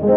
Hey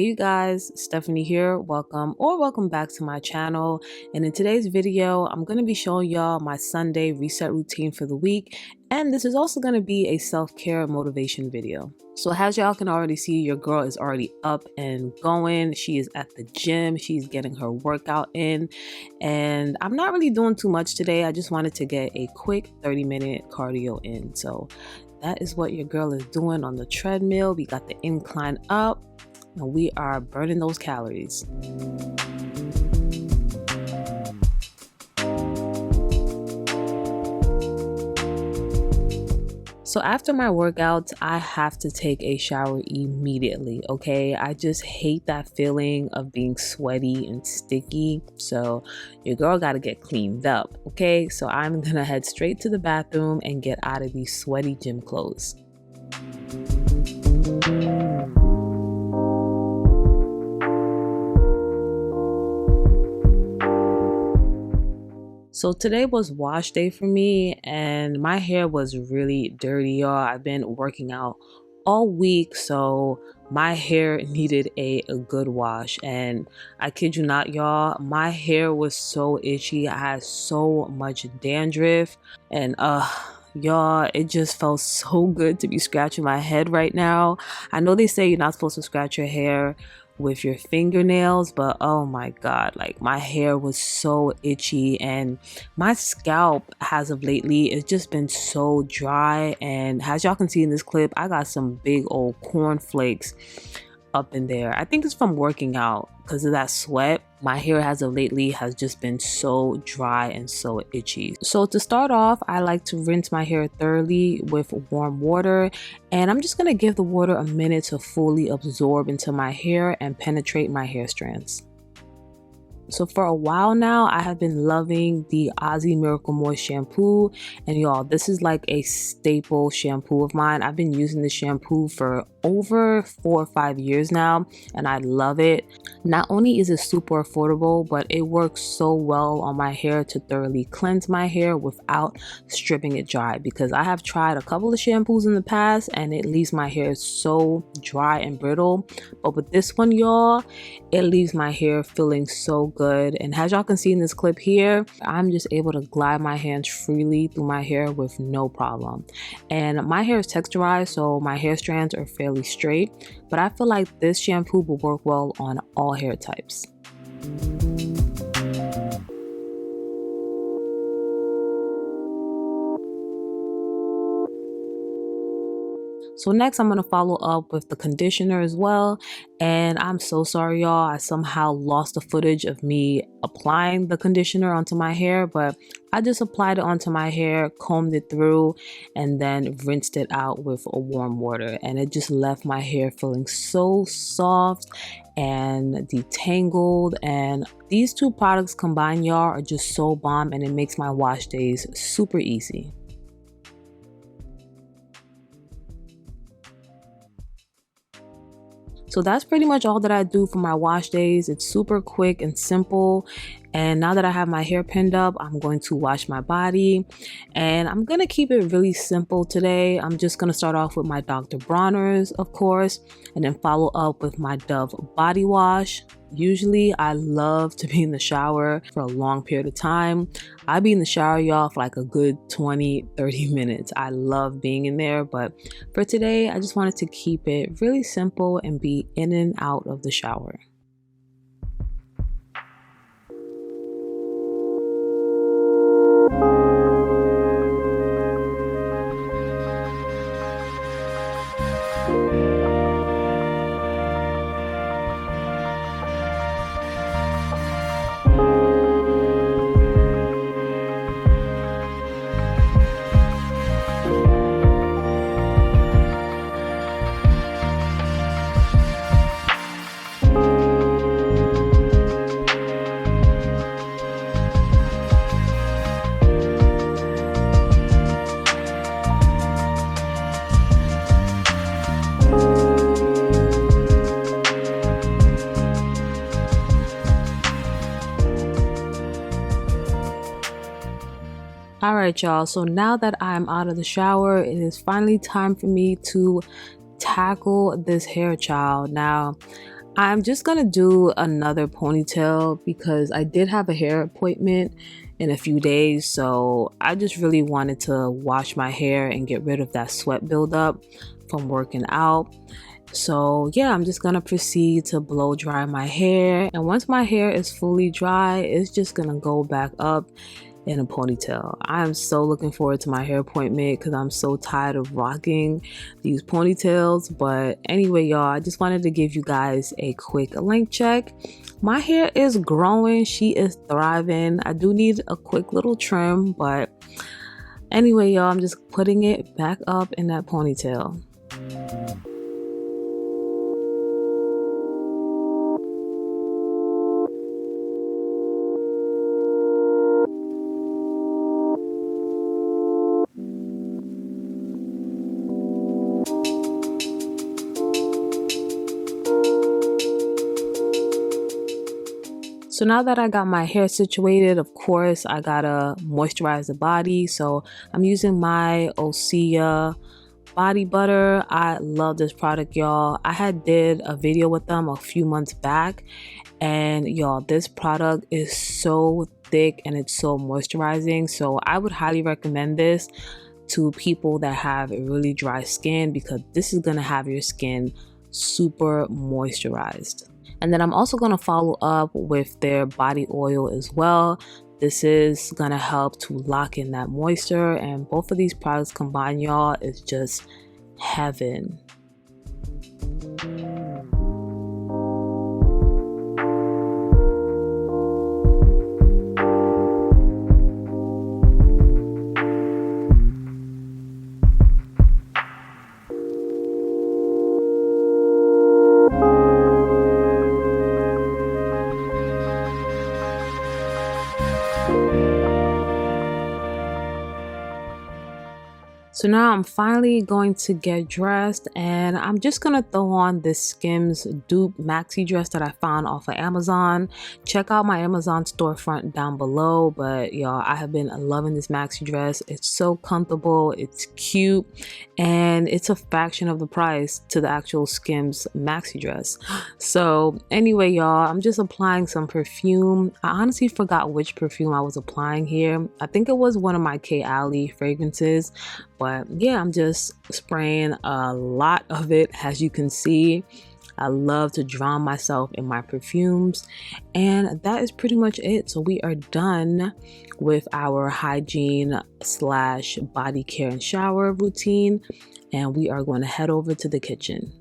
you guys, Stephanie here. Welcome back to my channel. And in today's video, I'm going to be showing y'all my Sunday reset routine for the week. And this is also going to be a self-care motivation video. So as y'all can already see, your girl is already up and going. She is at the gym. She's getting her workout in. And I'm not really doing too much today. I just wanted to get a quick 30-minute cardio in. So that is what your girl is doing on the treadmill. We got the incline up. And we are burning those calories. So after my workouts, I have to take a shower immediately, okay? I just hate that feeling of being sweaty and sticky. So your girl gotta get cleaned up, okay? So I'm gonna head straight to the bathroom and get out of these sweaty gym clothes. So today was wash day for me and my hair was really dirty, y'all. I've been working out all week, so my hair needed a good wash. And I kid you not, y'all, my hair was so itchy. I had so much dandruff and y'all, it just felt so good to be scratching my head right now. I know they say you're not supposed to scratch your hair with your fingernails, but oh my god, like my hair was so itchy and my scalp as of lately it's just been so dry. And as y'all can see in this clip, I got some big old cornflakes up in there. I think it's from working out because of that sweat. My hair as of lately has just been so dry and so itchy. So to start off, I like to rinse my hair thoroughly with warm water, and I'm just going to give the water a minute to fully absorb into my hair and penetrate my hair strands. So for a while now, I have been loving the Aussie Miracle Moist shampoo. And y'all, this is like a staple shampoo of mine. I've been using this shampoo for over 4 or 5 years now, and I love it. Not only is it super affordable, but it works so well on my hair to thoroughly cleanse my hair without stripping it dry. Because I have tried a couple of shampoos in the past and it leaves my hair so dry and brittle. But with this one, y'all, it leaves my hair feeling so good. And as y'all can see in this clip here, I'm just able to glide my hands freely through my hair with no problem. And my hair is texturized, so my hair strands are fairly straight, but I feel like this shampoo will work well on all hair types. So next I'm going to follow up with the conditioner as well. And I'm so sorry, y'all. I somehow lost the footage of me applying the conditioner onto my hair, but I just applied it onto my hair, combed it through, and then rinsed it out with a warm water. And it just left my hair feeling so soft and detangled. And these two products combined, y'all, are just so bomb, and it makes my wash days super easy. So that's pretty much all that I do for my wash days. It's super quick and simple. And now that I have my hair pinned up, I'm going to wash my body. And I'm going to keep it really simple today. I'm just going to start off with my Dr. Bronner's, of course, and then follow up with my Dove body wash. Usually I love to be in the shower for a long period of time. I be in the shower, y'all, for like a good 20-30 minutes. I love being in there, but for today I just wanted to keep it really simple and be in and out of the shower. Alright y'all, so now that I'm out of the shower, it is finally time for me to tackle this hair, child. Now I'm just gonna do another ponytail because I did have a hair appointment in a few days, so I just really wanted to wash my hair and get rid of that sweat buildup from working out. So yeah, I'm just gonna proceed to blow dry my hair, and once my hair is fully dry, it's just gonna go back up in a ponytail. I am so looking forward to my hair appointment because I'm so tired of rocking these ponytails. But anyway, y'all, I just wanted to give you guys a quick length check. My hair is growing, she is thriving. I do need a quick little trim, but anyway, y'all, I'm just putting it back up in that ponytail. So now that I got my hair situated, of course, I gotta moisturize the body. So I'm using my Osea body butter. I love this product, y'all. I had did a video with them a few months back, and y'all, this product is so thick and it's so moisturizing. So I would highly recommend this to people that have a really dry skin because this is gonna have your skin super moisturized. And then I'm also going to follow up with their body oil as well. This is going to help to lock in that moisture, and both of these products combined, y'all, is just heaven. So now I'm finally going to get dressed, and I'm just gonna throw on this Skims dupe maxi dress that I found off of Amazon. Check out my Amazon storefront down below. But y'all, I have been loving this maxi dress. It's so comfortable, it's cute, and it's a fraction of the price to the actual Skims maxi dress. So anyway, y'all, I'm just applying some perfume. I honestly forgot which perfume I was applying here. I think it was one of my K. Ali fragrances. But yeah, I'm just spraying a lot of it. As you can see, I love to drown myself in my perfumes, and that is pretty much it. So we are done with our hygiene slash body care and shower routine, and we are going to head over to the kitchen.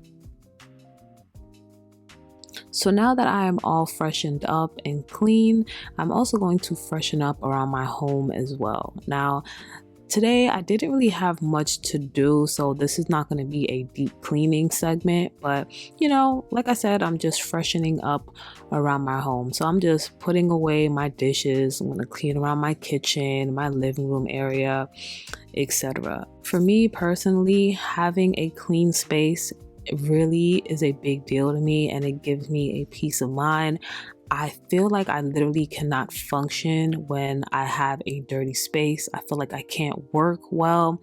So now that I am all freshened up and clean, I'm also going to freshen up around my home as well. Now, today I didn't really have much to do, so this is not going to be a deep cleaning segment, but you know, like I said, I'm just freshening up around my home. So I'm just putting away my dishes. I'm going to clean around my kitchen, my living room area, etc. For me personally, having a clean space really is a big deal to me, and it gives me a peace of mind. I feel like I literally cannot function when I have a dirty space. I feel like I can't work well,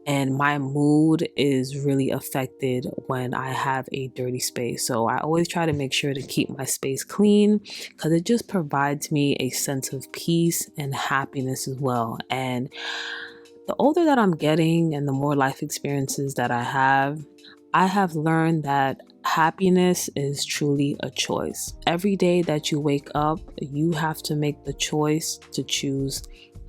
and my mood is really affected when I have a dirty space. So I always try to make sure to keep my space clean because it just provides me a sense of peace and happiness as well. And the older that I'm getting and the more life experiences that I have learned that happiness is truly a choice. Every day that you wake up, you have to make the choice to choose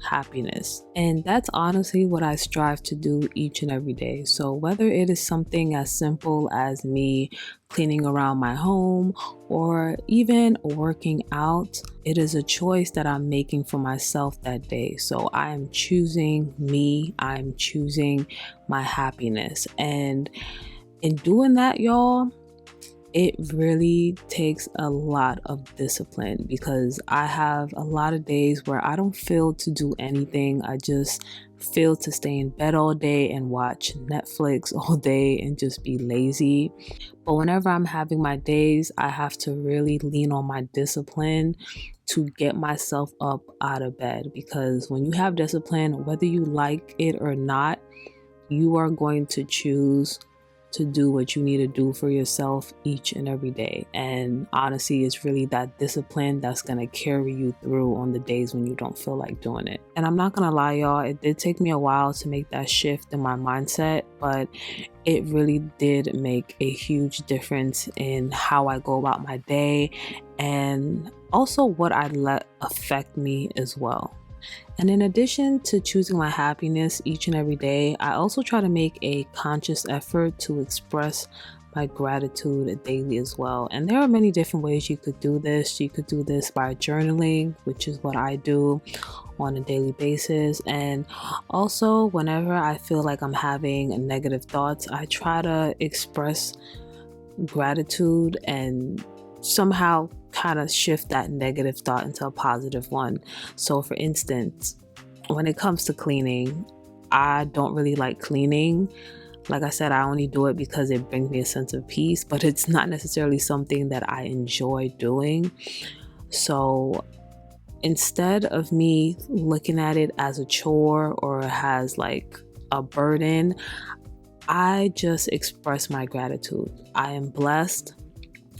happiness. And that's honestly what I strive to do each and every day. So whether it is something as simple as me cleaning around my home or even working out, it is a choice that I'm making for myself that day. So I am choosing me, I'm choosing my happiness. And in doing that, y'all, it really takes a lot of discipline because I have a lot of days where I don't feel to do anything. I just feel to stay in bed all day and watch Netflix all day and just be lazy. But whenever I'm having my days, I have to really lean on my discipline to get myself up out of bed, because when you have discipline, whether you like it or not, you are going to choose to do what you need to do for yourself each and every day. And honestly, it's really that discipline that's going to carry you through on the days when you don't feel like doing it. And I'm not going to lie, y'all, it did take me a while to make that shift in my mindset, but it really did make a huge difference in how I go about my day and also what I let affect me as well. And in addition to choosing my happiness each and every day, I also try to make a conscious effort to express my gratitude daily as well. And there are many different ways you could do this. You could do this by journaling, which is what I do on a daily basis. And also, whenever I feel like I'm having negative thoughts, I try to express gratitude and somehow kind of shift that negative thought into a positive one. So for instance, when it comes to cleaning, I don't really like cleaning. Like I said, I only do it because it brings me a sense of peace, but it's not necessarily something that I enjoy doing. So instead of me looking at it as a chore or as like a burden, I just express my gratitude. I am blessed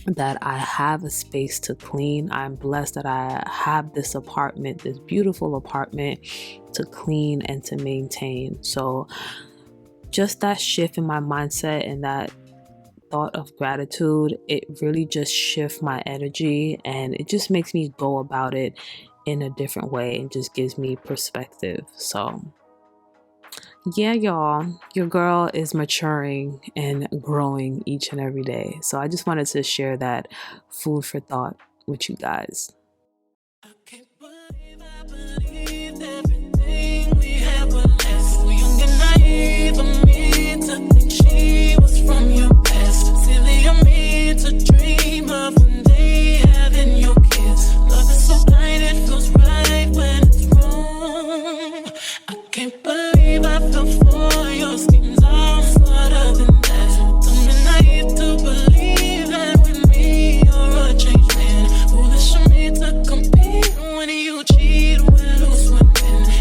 that I have a space to clean. I'm blessed that I have this apartment, this beautiful apartment to clean and to maintain. So just that shift in my mindset and that thought of gratitude, it really just shifts my energy and it just makes me go about it in a different way and just gives me perspective. So yeah, y'all, your girl is maturing and growing each and every day. So I just wanted to share that food for thought with you guys. I can't believe I believed everything we had was less. So young and naive of me to think she was from your past. Silly of me to dream of one day having your kids. Love is so blind, it feels right when it's wrong. I can't believe I fell for your schemes. I'm smarter than that. Dumb and naive to believe that with me you're a changed man. Foolish of me to compete when you cheat with loose women.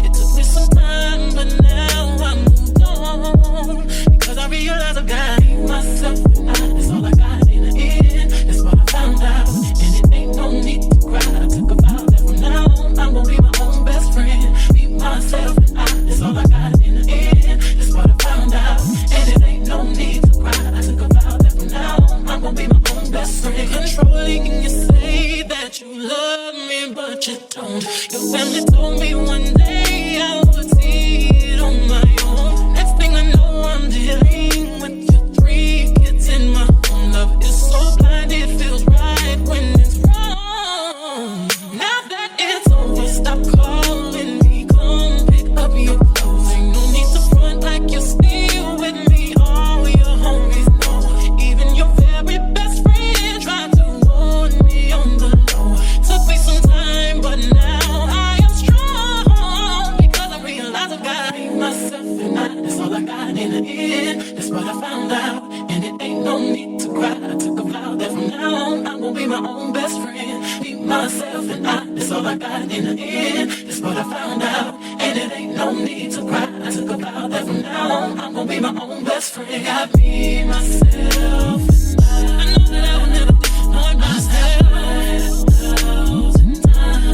It took me some time, but now I moved on because I realize I've got myself and that's all I got in the end. That's what I found out, and it ain't no need to cry. I took a vow that from now on I'm gonna be my own best friend. Be myself and that's all I got in the end. That's what I found out, and it ain't no need to cry. I took a vow that from now on I'm gonna be my own best friend. Controlling and you say that you love me, but you don't. Your family told me one day I would see it on my own. Next thing I know, I'm dealing with your 3 kids in my own. Love is so blind, it feels right when it's wrong. Now that it's over, stop calling me. Come pick up your clothes. Ain't no need to front like you're still with me. All your homies know. Even your very best friend tried to warn me on the low. Took me some time, but now I am strong because I realize I got myself and that's all I got in the end. That's what I found out, and it ain't no need to cry. I took a vow that from now on I'm gonna be my own best friend. Be myself and that's all I got in the end. That's what I found out, and it ain't no need to cry. I took a vow that from now on I'm gonna be my own best friend. Got me, myself, and I know that I will never disappoint myself.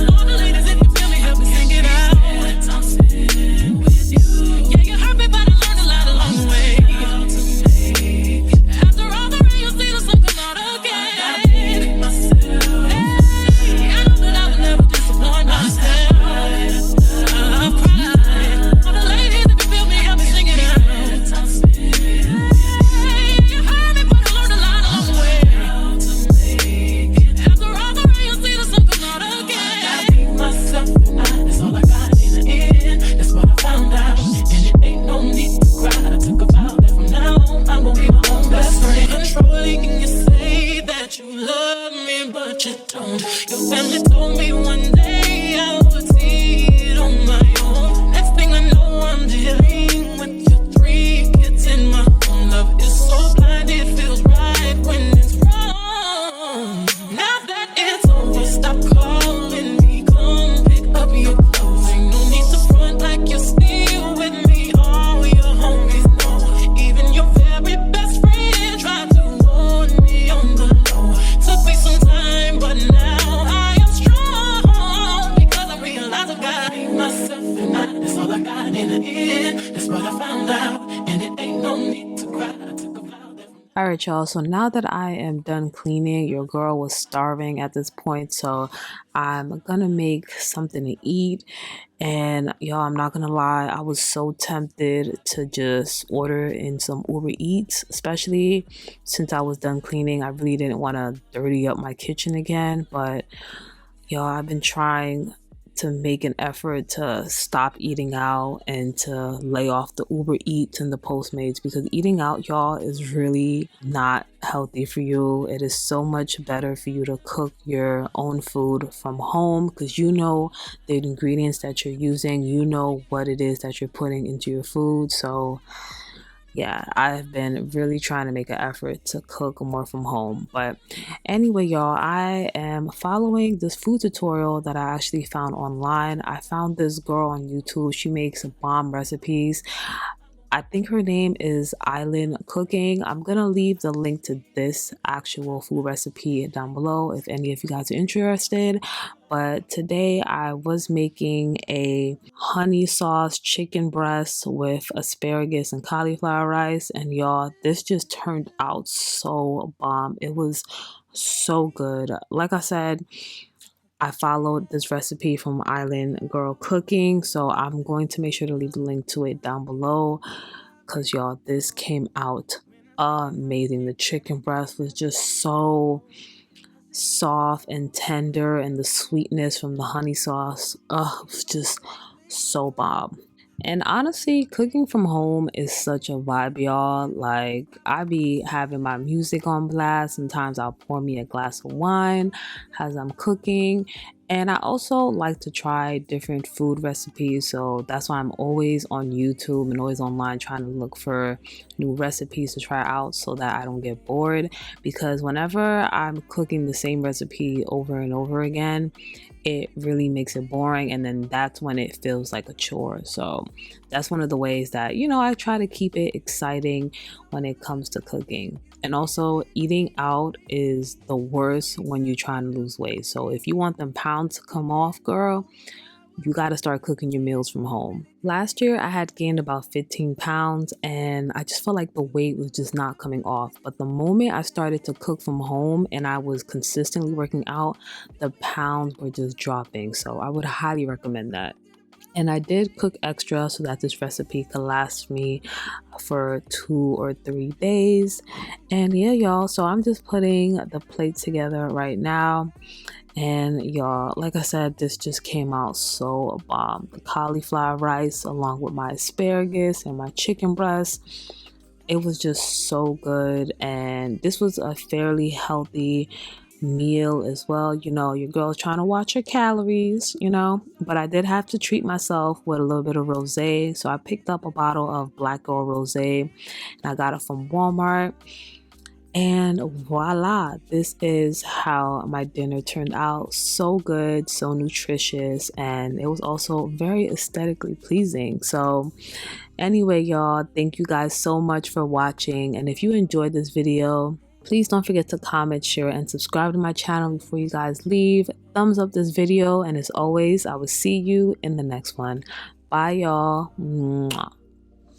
All the ladies, if you feel me, help me sing it out. I'm sitting with you. Yeah, you hurt me, but I learned a lot along the way. After all the rain, you'll see the sun come out again. I got myself. Hey, I know that I will never disappoint myself. I've cried. All the ladies, if you feel me, help me sing it out. Hey, you hurt me, but I learned a lot best, but I found out, and it ain't no need to cry. I took a vow that All right, y'all. So now that I am done cleaning, your girl was starving at this point. So I'm gonna make something to eat. And y'all, I'm not gonna lie, I was so tempted to just order in some Uber Eats, especially since I was done cleaning. I really didn't want to dirty up my kitchen again. But y'all, I've been trying to make an effort to stop eating out and to lay off the Uber Eats and the Postmates, because eating out, y'all, is really not healthy for you. It is so much better for you to cook your own food from home, because you know the ingredients that you're using, you know what it is that you're putting into your food. So yeah, I've been really trying to make an effort to cook more from home. But anyway, y'all, I am following this food tutorial that I actually found online. I found this girl on YouTube. She makes bomb recipes. I think her name is Island Cooking. I'm gonna leave the link to this actual food recipe down below if any of you guys are interested. But today I was making a honey sauce chicken breast with asparagus and cauliflower rice, and y'all, this just turned out so bomb. It was so good. Like I said, I followed this recipe from Island Girl Cooking, so I'm going to make sure to leave the link to it down below, because y'all, this came out amazing. The chicken breast was just so soft and tender, and the sweetness from the honey sauce, it was just so bomb. And honestly, cooking from home is such a vibe, y'all. Like, I be having my music on blast. Sometimes I'll pour me a glass of wine as I'm cooking. And I also like to try different food recipes. So that's why I'm always on YouTube and always online trying to look for new recipes to try out so that I don't get bored. Because whenever I'm cooking the same recipe over and over again, it really makes it boring, and then that's when it feels like a chore. So that's one of the ways that, you know, I try to keep it exciting when it comes to cooking. And also, eating out is the worst when you're trying to lose weight. So if you want them pounds to come off, girl, you got to start cooking your meals from home. Last year, I had gained about 15 pounds, and I just felt like the weight was just not coming off. But the moment I started to cook from home and I was consistently working out, the pounds were just dropping. So I would highly recommend that. And I did cook extra so that this recipe could last me for 2 or 3 days. And yeah, y'all, so I'm just putting the plate together right now. And y'all, like I said, this just came out so bomb. The cauliflower rice along with my asparagus and my chicken breast, it was just so good. And this was a fairly healthy meal as well. You know, your girl's trying to watch her calories, you know, but I did have to treat myself with a little bit of rosé. So I picked up a bottle of Black Girl Rosé, and I got it from Walmart. And voila, this is how my dinner turned out. So good, so nutritious, and it was also very aesthetically pleasing. So anyway, y'all, thank you guys so much for watching. And if you enjoyed this video, please don't forget to comment, share, and subscribe to my channel before you guys leave. Thumbs up this video, and as always, I will see you in the next one. Bye, y'all. Mwah.